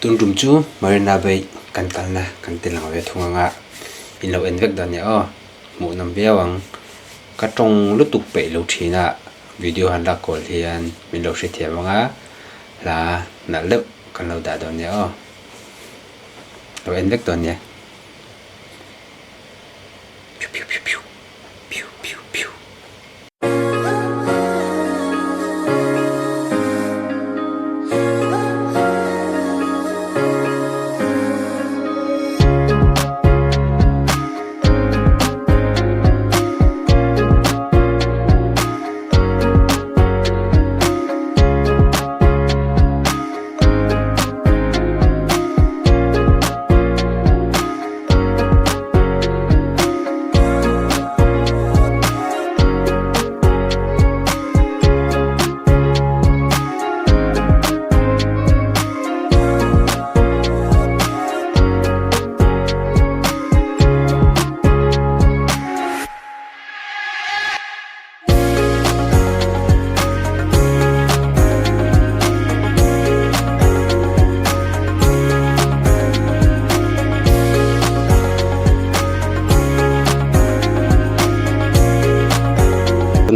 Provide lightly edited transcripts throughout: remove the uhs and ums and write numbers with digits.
tun rum chu Marina Bay kan kalna kan tilang ve thunga nga in lo en vek dan ya o mu nam biawang ka tong lutuk pe lo thina video han la kol hian min lo hre thiamanga la na le kan lo da don ya o lo en vek don ya piu piu piu piu piu piu piu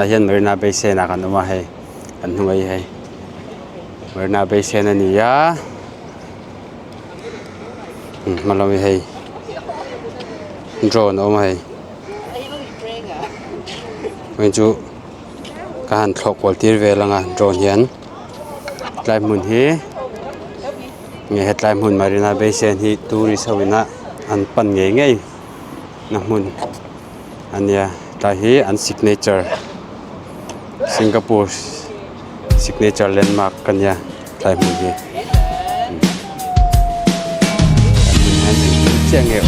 na hian Marina Bay Sen a kan uma hei kan hnungai hei Marina Bay Sen ani ya malomi hei drone oma hei wen chu ka han thlok wal tir ve langa drone hian tlai mun hi nge hetlai mun Marina Bay Sen hi tourist hawina an pan nge ngei na mun ania ta hi an signature Singapore signature landmark kanya tlai mun hi cheng e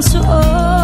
so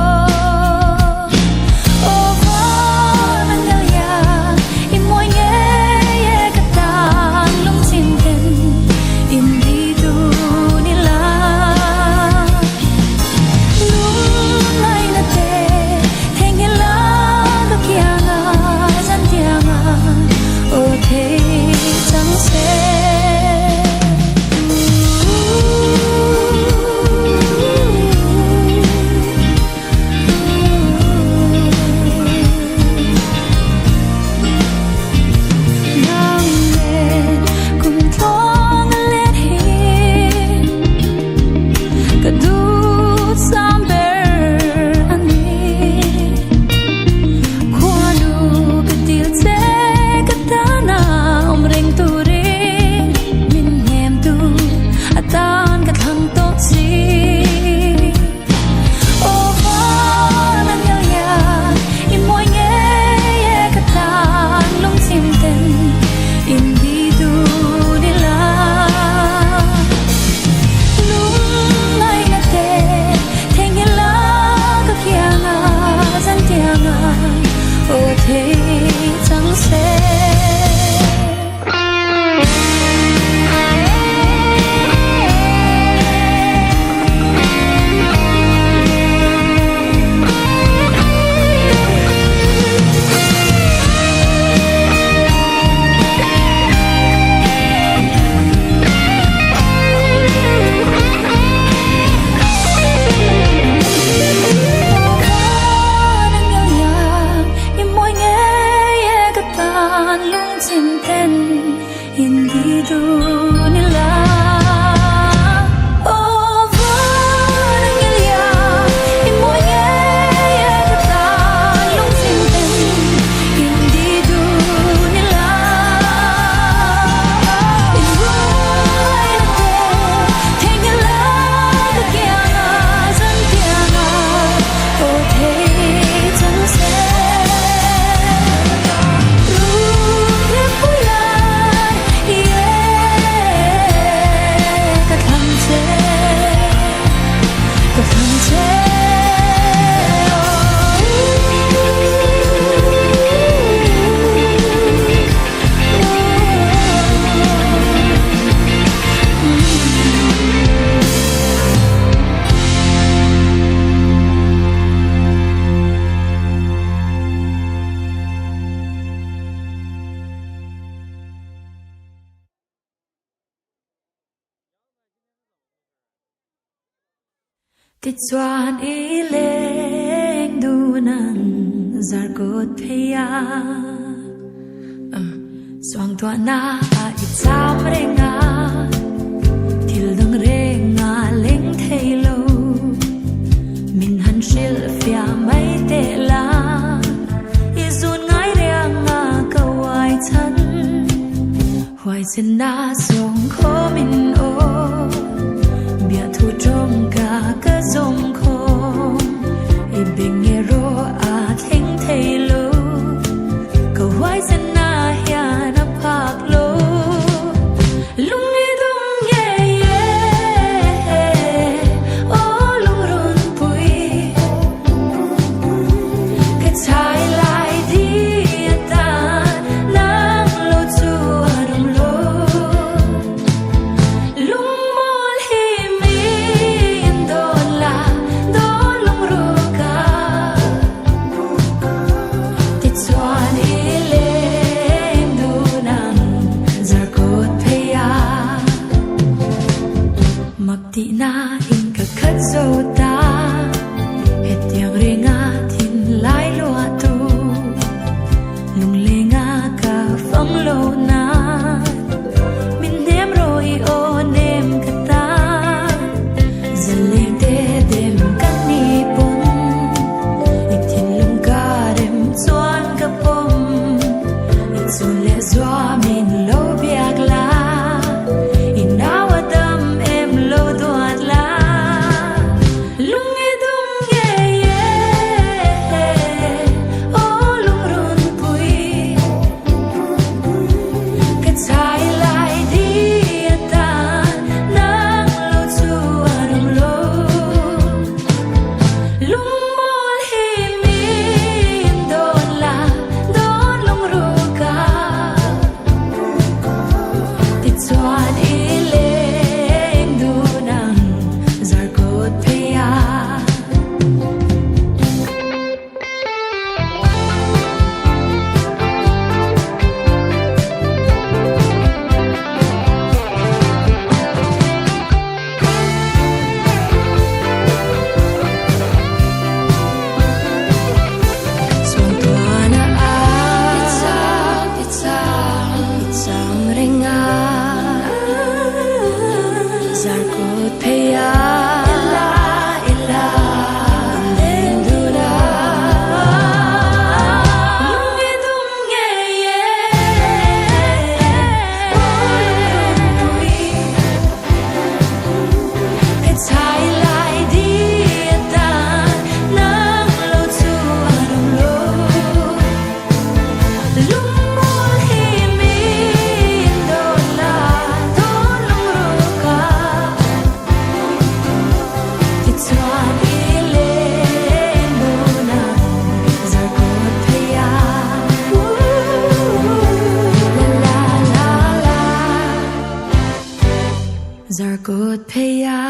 ติดจวนอีเล่งดูนังจารกดพยาสว่างตัวหน้าอีจามเรงาทิลดังเรงาเล็งเทโลมินหันชิลฟิอาไม่เตลาอีจูนง่ายเรียงงากะวายฉันหวยเส้นหน้าส่งโคมินโอเบียทูจงกากะจงคงอีเบงเงโรอาเข่งเทโลกะวายเส้นหน้าเฮียนับภาคโลลุงอีดุงเย่เย่โอ้ลุงรุนปุยกะชายลายดีตานางโลจูอารุมโลลุงมอลฮิมินโดนลาโดนลุงรูกาติดจวนอีเลนดูนังจารกดพยามักตินาอินกะคัดโซตาเฮ็ดยังเรงาทินลายลัวตูลุงเลงากะฟังโลนามินเนมโรอีโอเนมกะตาจะเลงเตเดมกันนีปุนอีกทินลุงกาเดมจวนกะปมอีกสุนเลจวามินโลเบียกลาอีนาวะดัมเอ็มโลดวดลาลุงอีดุงเย่เย่โอ้ลุงรุนปุยกะชายลายดีตานางโลจูอารุมโลลุงมอลฮิมินโดนลาโดนลุงรูกาติดจวนอีเลงดูนังจารกดพยาส่วนตัวน่ะอิจามเรงาจารกดพยาอิลาเลนดูนาลุงอีดุงเย่เย่โอ้ลุงรุนปุยกะชายลายดีตานางโลจูอารุมโลลุงมอลฮิมินโดนลาโดนลุงรูกาติดจวนอีเลนดูนังจารกดพยาลาลาลาจารกดพยา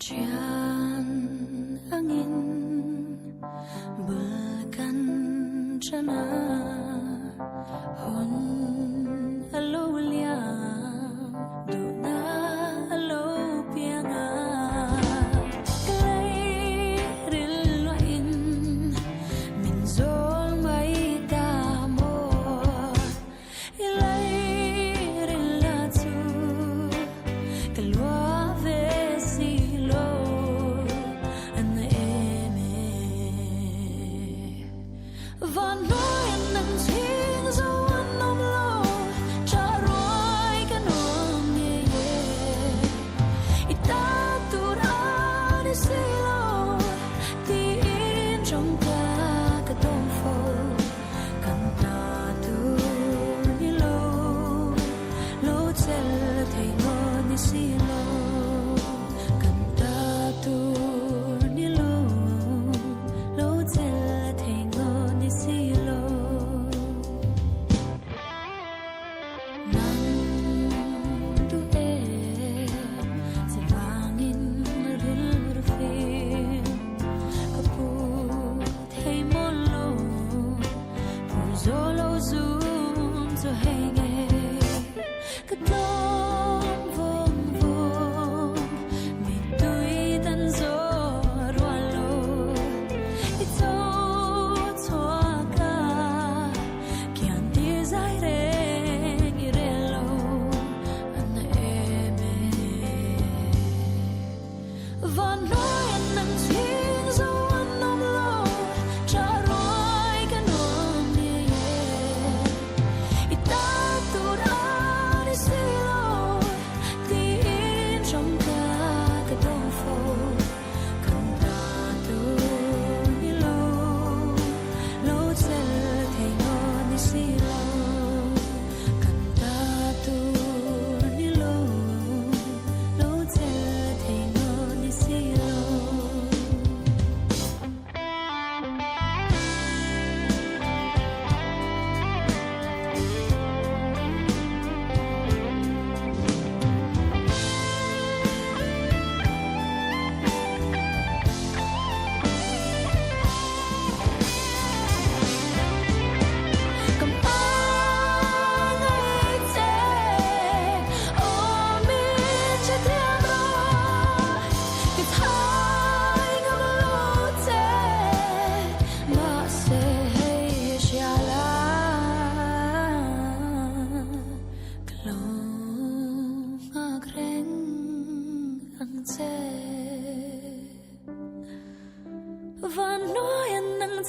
Cian angin berkan cana hon alo liang duna alo pianga klei ril loin min zol mai ta mo ilai ril la tu kalwa ve silo an eme van noen nan ting zo an nom lo cha roi kan om ye ita tur an silo ti in trong ka ka dong fo kan ta tu ni lo tel thei mo ni silo kan ta tu ni lo tel thei mo ni silo nang tu e se vang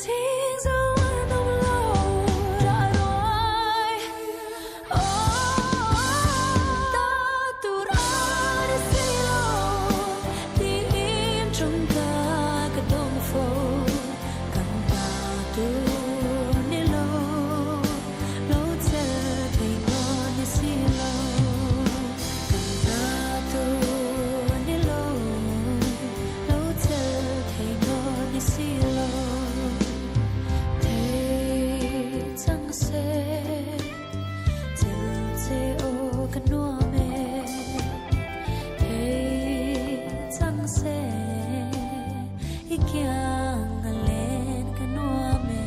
thiên dấu nồng lâu đã đói ta tu ra để xí lô đi im trong ta cái đông phố cầm ta tu nê lô lô chờ thấy ngon để xí lô cầm ta tu nê lô lô chờ thấy ngon để xí lô thấy chẳng sẽ chờ ô cái nua mẹ thấy chẳng sẽ ý kiang lên cái nua mẹ.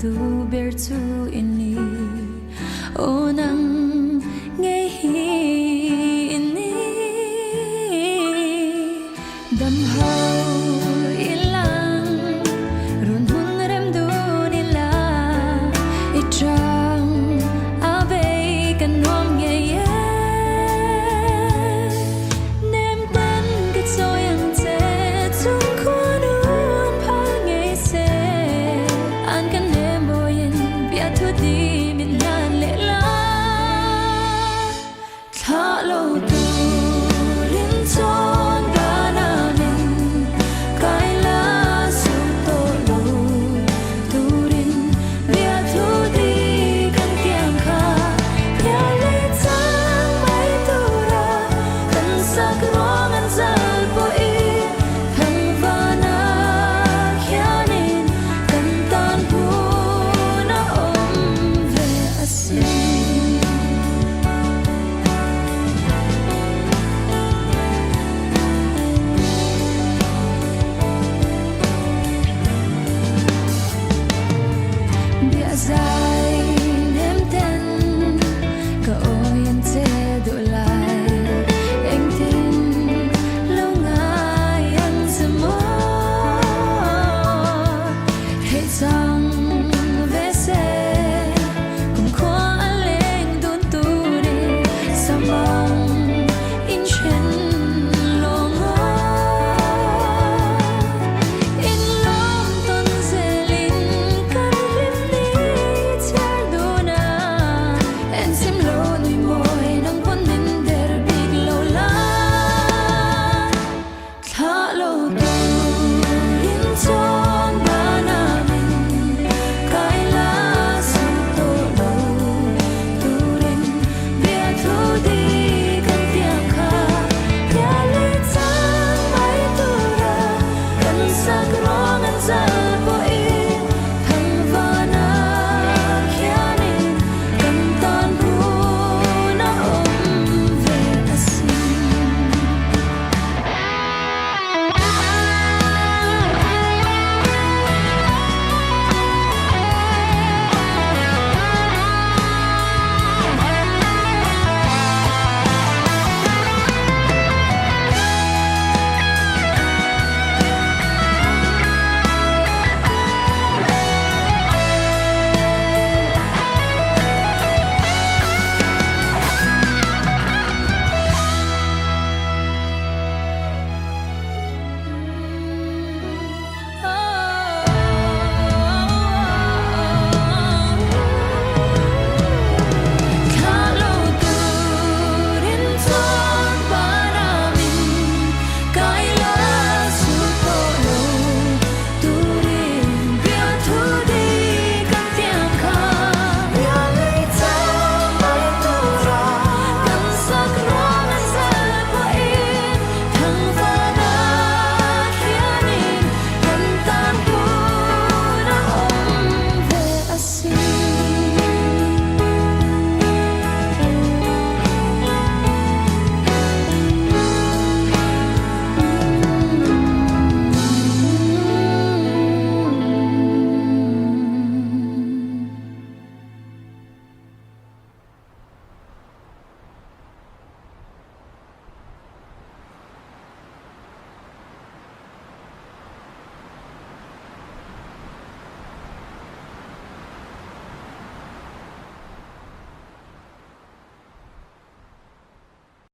Tu ber tu ini onang nghe hi ini dam hau ilang run hun rem du nila itrang abe kan nom nghe ye nem tan cái soi ang te chung khuôn un pa nghe se an kan thu đi mình lan lệ la thả lâu tu liên chọn cả na mình cái lá sum tô lâu tu đến bia thu đi căn tiếng kha nhà lệ trắng mấy tu ra căn sắc rong ăn dal bội thằng va na khia nên căn tan bu dài em tên cả ôi em sẽ đổi lại anh tin lâu ngày anh sẽ mơ hãy rằng về sẽ cùng khoa lên đốn tu đi sao mong